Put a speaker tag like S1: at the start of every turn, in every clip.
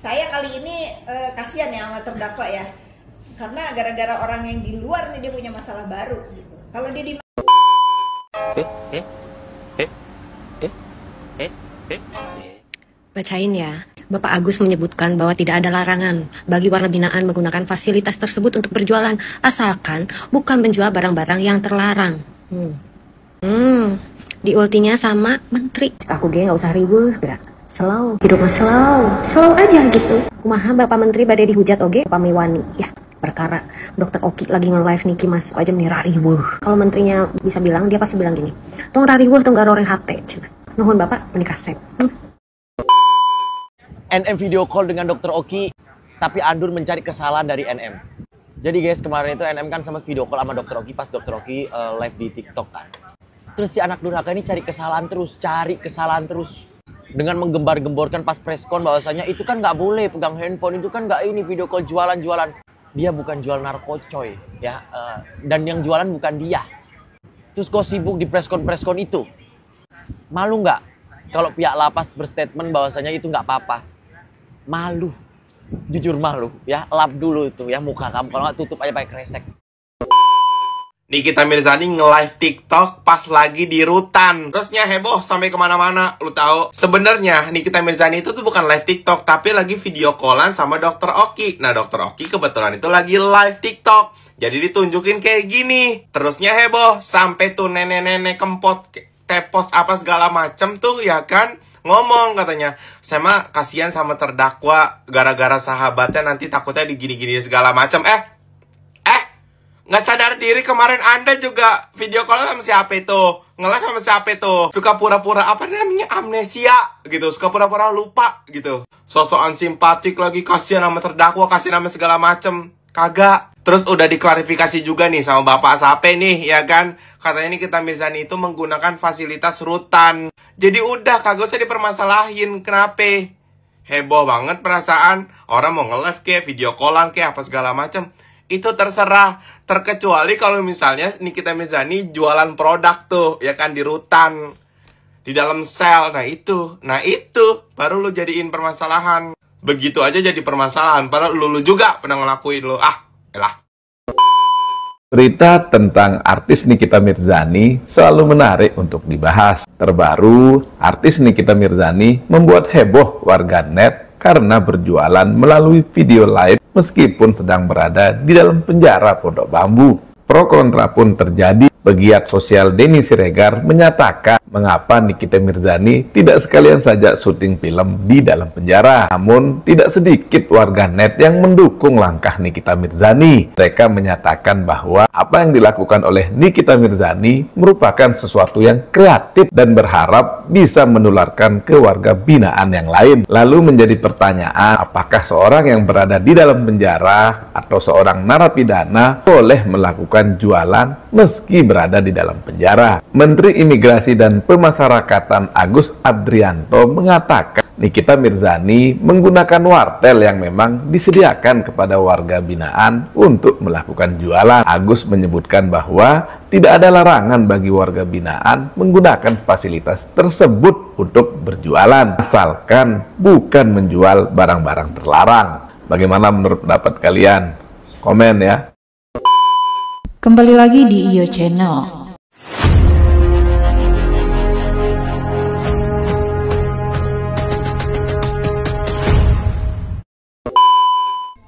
S1: Saya kali ini kasihan ya sama terdakwa ya, karena gara-gara orang yang di luar nih dia punya masalah baru gitu. Kalau dia di
S2: Bacain ya. Bapak Agus menyebutkan bahwa tidak ada larangan bagi warga binaan menggunakan fasilitas tersebut untuk berjualan, asalkan bukan menjual barang-barang yang terlarang. Di ultinya sama menteri. Aku nggak usah ribuh, gerak. Slow, hidup mah slow aja gitu. Kumaha Bapak Menteri badai dihujat oge, Pak Mewani. Ya, perkara Dokter Oki lagi nge-live Niki masuk aja nih rariweuh. Kalau menterinya bisa bilang, dia pasti bilang gini. Tong rariweuh tong garoreng hate, cenah. Nuhun Bapak menikah sep.
S3: NM video call dengan Dokter Oki, tapi Andur mencari kesalahan dari NM. Jadi guys, kemarin itu NM kan sempat video call sama Dokter Oki pas Dokter Oki live di TikTok kan. Terus si anak durhaka ini cari kesalahan terus. Dengan menggembar-gemborkan pas preskon bahwasanya itu kan nggak boleh pegang handphone, itu kan nggak ini video call jualan. Dia bukan jual narkocoy ya, dan yang jualan bukan dia. Terus kok sibuk di preskon itu? Malu nggak kalau pihak lapas berstatement bahwasanya itu nggak apa-apa? Malu, jujur malu ya. Lap dulu itu ya muka kamu, kalau nggak tutup aja pakai kresek.
S4: Nikita Mirzani nge-live TikTok pas lagi di Rutan. Terusnya heboh sampai kemana-mana. Lu tahu? Sebenarnya Nikita Mirzani itu tuh bukan live TikTok, tapi lagi video callan sama Dokter Oki. Nah, Dokter Oki kebetulan itu lagi live TikTok. Jadi ditunjukin kayak gini. Terusnya heboh sampai tuh nenek-nenek kempot, tepos apa segala macem tuh ya kan. Ngomong katanya, saya mah kasihan sama terdakwa gara-gara sahabatnya nanti takutnya digini-gini segala macem. Nggak sadar diri kemarin Anda juga video call sama siapa itu? Nge-live sama siapa itu? Suka pura-pura apa namanya amnesia gitu, suka pura-pura lupa gitu. Sosokan simpatik lagi, kasihan sama terdakwa, kasihan sama segala macem. Kagak. Terus udah diklarifikasi juga nih sama Bapak Sape nih, ya kan? Katanya Nikita Mirzani itu menggunakan fasilitas Rutan. Jadi udah kagak usah dipermasalahin. Kenapa? Heboh banget perasaan. Orang mau nge-live kayak video callan kayak apa segala macem. Itu terserah, terkecuali kalau misalnya Nikita Mirzani jualan produk tuh, ya kan, di Rutan, di dalam sel. Nah itu baru lu jadiin permasalahan. Begitu aja jadi permasalahan, padahal lu juga pernah ngelakuin lu. Elah.
S5: Berita tentang artis Nikita Mirzani selalu menarik untuk dibahas. Terbaru, artis Nikita Mirzani membuat heboh warganet karena berjualan melalui video live meskipun sedang berada di dalam penjara Pondok Bambu. Pro kontra pun terjadi. Pegiat sosial Denny Siregar menyatakan mengapa Nikita Mirzani tidak sekalian saja syuting film di dalam penjara. Namun tidak sedikit warganet yang mendukung langkah Nikita Mirzani. Mereka menyatakan bahwa apa yang dilakukan oleh Nikita Mirzani merupakan sesuatu yang kreatif dan berharap bisa menularkan ke warga binaan yang lain. Lalu menjadi pertanyaan, apakah seorang yang berada di dalam penjara atau seorang narapidana boleh melakukan jualan meski berada di dalam penjara? Menteri Imigrasi dan Pemasyarakatan Agus Adrianto mengatakan Nikita Mirzani menggunakan wartel yang memang disediakan kepada warga binaan untuk melakukan jualan. Agus menyebutkan bahwa tidak ada larangan bagi warga binaan menggunakan fasilitas tersebut untuk berjualan, asalkan bukan menjual barang-barang terlarang. Bagaimana menurut pendapat kalian? Komen ya.
S6: Kembali lagi di IO Channel.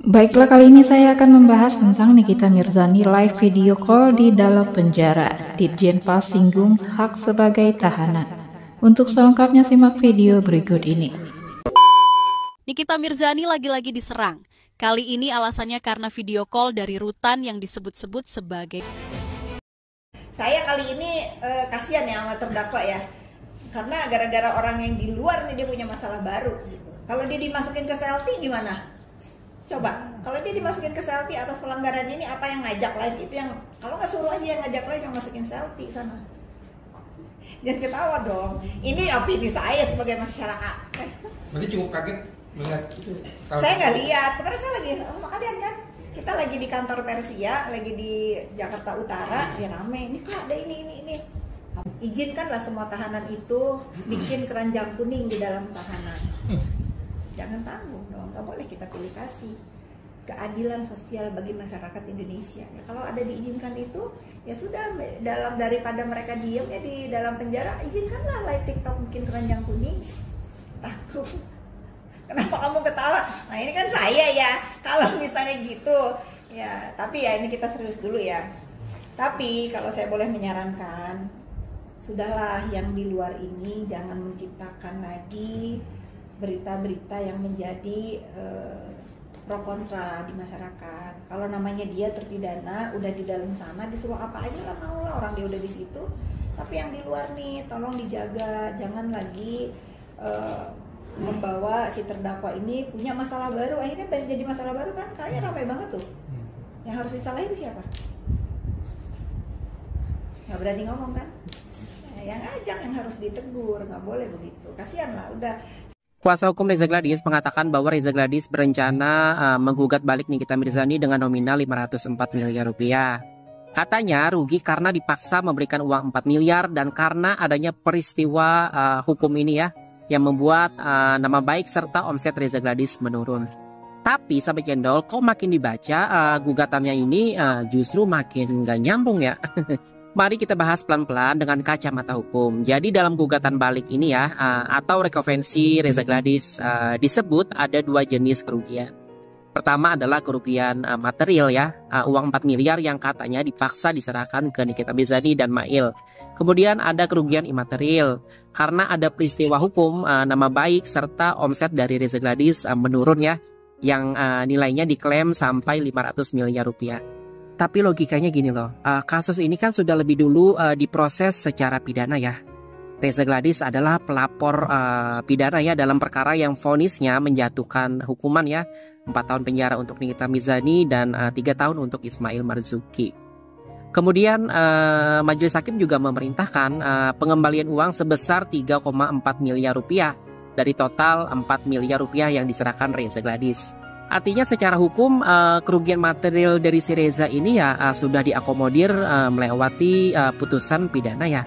S6: Baiklah, kali ini saya akan membahas tentang Nikita Mirzani live video call di dalam penjara. Ditjen Pas singgung hak sebagai tahanan. Untuk selengkapnya simak video berikut ini.
S7: Nikita Mirzani lagi-lagi diserang. Kali ini alasannya karena video call dari Rutan yang disebut-sebut sebagai...
S1: saya kali ini kasihan ya sama terdakwa ya, karena gara-gara orang yang di luar nih dia punya masalah baru gitu. Kalau dia dimasukin ke selfie gimana? Coba, kalau dia dimasukin ke selfie atas pelanggaran ini, apa yang ngajak live itu yang, kalau nggak suruh aja yang ngajak live yang masukin selfie sana. Jangan ketawa dong. Ini opini saya sebagai masyarakat.
S8: Berarti cukup kaget melihat itu.
S1: Saya nggak lihat, karena saya lagi sama kalian kan. Kita lagi di kantor Persia, lagi di Jakarta Utara, ya rame. Ini kok ada ini. Izinkanlah semua tahanan itu bikin keranjang kuning di dalam tahanan. jangan tanggung dong, nggak boleh kita pilih kasih. Keadilan sosial bagi masyarakat Indonesia. Ya, kalau ada diizinkan itu, ya sudah, daripada mereka diem ya di dalam penjara, izinkanlah live TikTok bikin keranjang kuning. Takut. Kenapa kamu ketawa? Nah ini kan saya ya, kalau misalnya gitu, ya. Tapi ya ini kita serius dulu ya. Tapi kalau saya boleh menyarankan, sudahlah yang di luar ini jangan menciptakan lagi berita-berita yang menjadi pro kontra di masyarakat. Kalau namanya dia terpidana, udah di dalam sana, disuruh apa aja lah mau lah, orang dia udah di situ. Tapi yang di luar nih, tolong dijaga, jangan lagi membawa si terdakwa ini punya masalah baru, akhirnya jadi masalah baru kan, kayaknya ramai banget tuh. Yang harus disalahin siapa? Nggak berani ngomong kan? Yang ngajak yang harus ditegur, nggak boleh begitu. Kasihan lah, udah.
S9: Kuasa hukum Reza Gladys mengatakan bahwa Reza Gladys berencana menggugat balik Nikita Mirzani dengan nominal 504 miliar rupiah. Katanya rugi karena dipaksa memberikan uang 4 miliar dan karena adanya peristiwa hukum ini ya, yang membuat nama baik serta omset Reza Gladys menurun. Tapi sampai cendol, kok makin dibaca gugatannya ini justru makin gak nyambung ya. Mari kita bahas pelan-pelan dengan kacamata hukum. Jadi dalam gugatan balik ini ya, atau rekonvensi Reza Gladys, disebut ada dua jenis kerugian. Pertama adalah kerugian material ya, uang 4 miliar yang katanya dipaksa diserahkan ke Nikita Mirzani dan Mail. Kemudian ada kerugian imaterial, karena ada peristiwa hukum, nama baik serta omset dari Reza Gladys menurun ya, yang nilainya diklaim sampai 500 miliar rupiah. Tapi logikanya gini loh, kasus ini kan sudah lebih dulu diproses secara pidana ya. Reza Gladys adalah pelapor pidana ya dalam perkara yang vonisnya menjatuhkan hukuman ya 4 tahun penjara untuk Nikita Mirzani dan 3 tahun untuk Ismail Marzuki. Kemudian Majelis Hakim juga memerintahkan pengembalian uang sebesar 3,4 miliar rupiah dari total 4 miliar rupiah yang diserahkan Reza Gladys. Artinya secara hukum kerugian material dari si Reza ini ya sudah diakomodir melewati putusan pidana ya.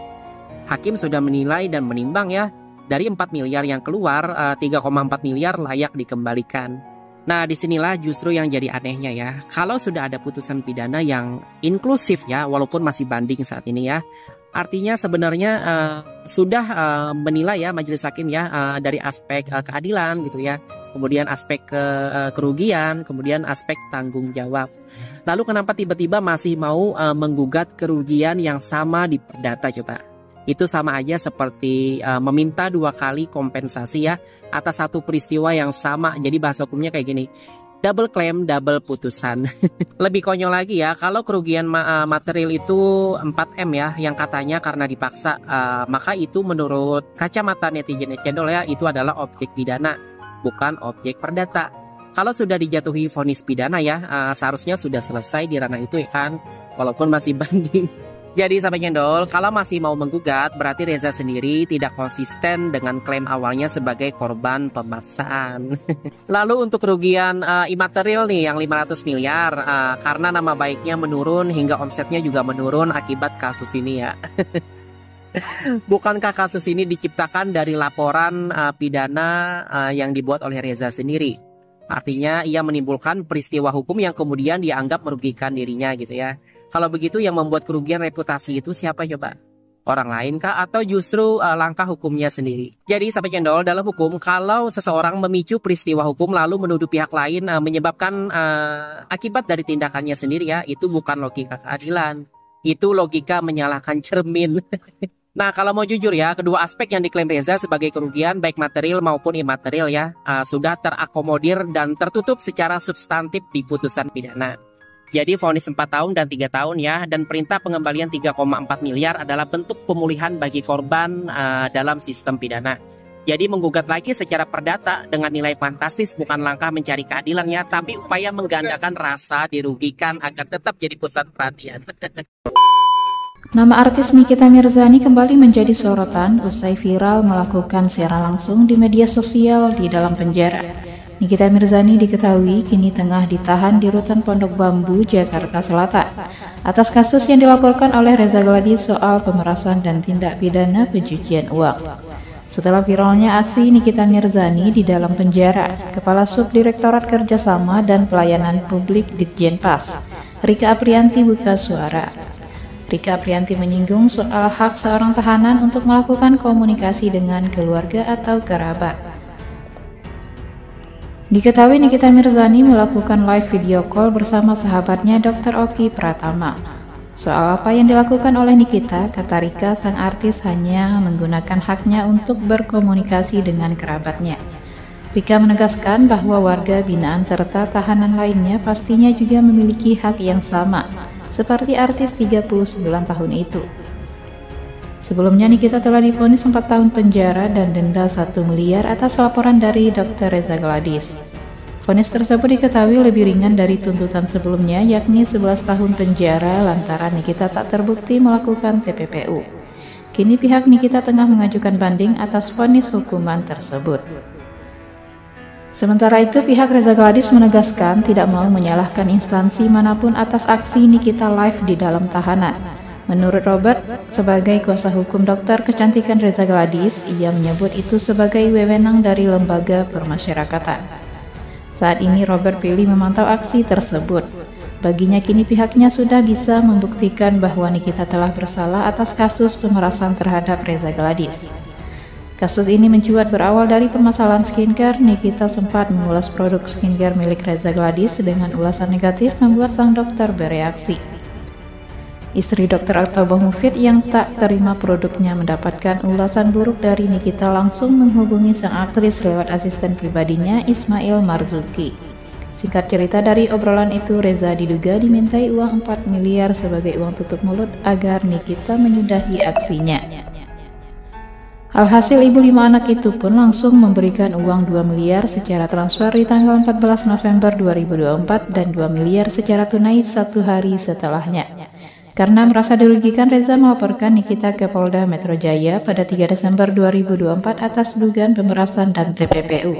S9: Hakim sudah menilai dan menimbang ya, dari 4 miliar yang keluar 3,4 miliar layak dikembalikan. Nah disinilah justru yang jadi anehnya ya. Kalau sudah ada putusan pidana yang inklusif ya, walaupun masih banding saat ini ya, artinya sebenarnya sudah menilai ya Majelis Hakim ya dari aspek keadilan gitu ya. Kemudian aspek kerugian, kemudian aspek tanggung jawab. Lalu kenapa tiba-tiba masih mau menggugat kerugian yang sama di perdata coba? Itu sama aja seperti meminta 2 kali kompensasi ya atas satu peristiwa yang sama. Jadi bahasa hukumnya kayak gini, double claim, double putusan. Lebih konyol lagi ya, kalau kerugian material itu 4M ya, yang katanya karena dipaksa, maka itu menurut kacamata netizen cendol ya, itu adalah objek pidana, bukan objek perdata. Kalau sudah dijatuhi vonis pidana ya, seharusnya sudah selesai di ranah itu ya kan, walaupun masih banding. Jadi sampai cendol, kalau masih mau menggugat, berarti Reza sendiri tidak konsisten dengan klaim awalnya sebagai korban pemaksaan. Lalu untuk kerugian imaterial nih yang 500 miliar, karena nama baiknya menurun hingga omsetnya juga menurun akibat kasus ini ya. Bukankah kasus ini diciptakan dari laporan pidana yang dibuat oleh Reza sendiri? Artinya ia menimbulkan peristiwa hukum yang kemudian dianggap merugikan dirinya gitu ya. Kalau begitu yang membuat kerugian reputasi itu siapa coba? Orang lain kah atau justru langkah hukumnya sendiri? Jadi sampai cendol, dalam hukum kalau seseorang memicu peristiwa hukum lalu menuduh pihak lain menyebabkan akibat dari tindakannya sendiri ya, itu bukan logika keadilan. Itu logika menyalahkan cermin. Nah kalau mau jujur ya, kedua aspek yang diklaim Reza sebagai kerugian baik material maupun imaterial ya sudah terakomodir dan tertutup secara substantif di putusan pidana. Jadi vonis 4 tahun dan 3 tahun ya, dan perintah pengembalian 3,4 miliar adalah bentuk pemulihan bagi korban dalam sistem pidana. Jadi menggugat lagi secara perdata dengan nilai fantastis bukan langkah mencari keadilan ya, tapi upaya menggandakan rasa dirugikan agar tetap jadi pusat perhatian.
S6: Nama artis Nikita Mirzani kembali menjadi sorotan usai viral melakukan siaran langsung di media sosial di dalam penjara. Nikita Mirzani diketahui kini tengah ditahan di rutan Pondok Bambu, Jakarta Selatan atas kasus yang dilaporkan oleh Reza Gladys soal pemerasan dan tindak pidana pencucian uang. Setelah viralnya aksi Nikita Mirzani di dalam penjara, Kepala Subdirektorat Kerjasama dan Pelayanan Publik Ditjenpas, Rika Aprianti buka suara. Rika Aprianti menyinggung soal hak seorang tahanan untuk melakukan komunikasi dengan keluarga atau kerabat. Diketahui Nikita Mirzani melakukan live video call bersama sahabatnya Dr. Oki Pratama. Soal apa yang dilakukan oleh Nikita, kata Rika, sang artis hanya menggunakan haknya untuk berkomunikasi dengan kerabatnya. Rika menegaskan bahwa warga binaan serta tahanan lainnya pastinya juga memiliki hak yang sama, seperti artis 39 tahun itu. Sebelumnya Nikita telah divonis 4 tahun penjara dan denda 1 miliar atas laporan dari Dr. Reza Gladys. Vonis tersebut diketahui lebih ringan dari tuntutan sebelumnya, yakni 11 tahun penjara lantaran Nikita tak terbukti melakukan TPPU. Kini pihak Nikita tengah mengajukan banding atas vonis hukuman tersebut. Sementara itu, pihak Reza Gladys menegaskan tidak mau menyalahkan instansi manapun atas aksi Nikita live di dalam tahanan. Menurut Robert, sebagai kuasa hukum dokter kecantikan Reza Gladys, ia menyebut itu sebagai wewenang dari lembaga permasyarakatan. Saat ini Robert pilih memantau aksi tersebut. Baginya kini pihaknya sudah bisa membuktikan bahwa Nikita telah bersalah atas kasus pemerasan terhadap Reza Gladys. Kasus ini mencuat berawal dari permasalahan skincare. Nikita sempat mengulas produk skincare milik Reza Gladys dengan ulasan negatif membuat sang dokter bereaksi. Istri Dr. Altobah Mufid yang tak terima produknya mendapatkan ulasan buruk dari Nikita langsung menghubungi sang aktris lewat asisten pribadinya Ismail Marzuki. Singkat cerita, dari obrolan itu Reza diduga dimintai uang 4 miliar sebagai uang tutup mulut agar Nikita menyudahi aksinya. Alhasil ibu 5 anak itu pun langsung memberikan uang 2 miliar secara transfer di tanggal 14 November 2024 dan 2 miliar secara tunai 1 hari setelahnya. Karena merasa dirugikan, Reza melaporkan Nikita ke Polda Metro Jaya pada 3 Desember 2024 atas dugaan pemerasan dan TPPU.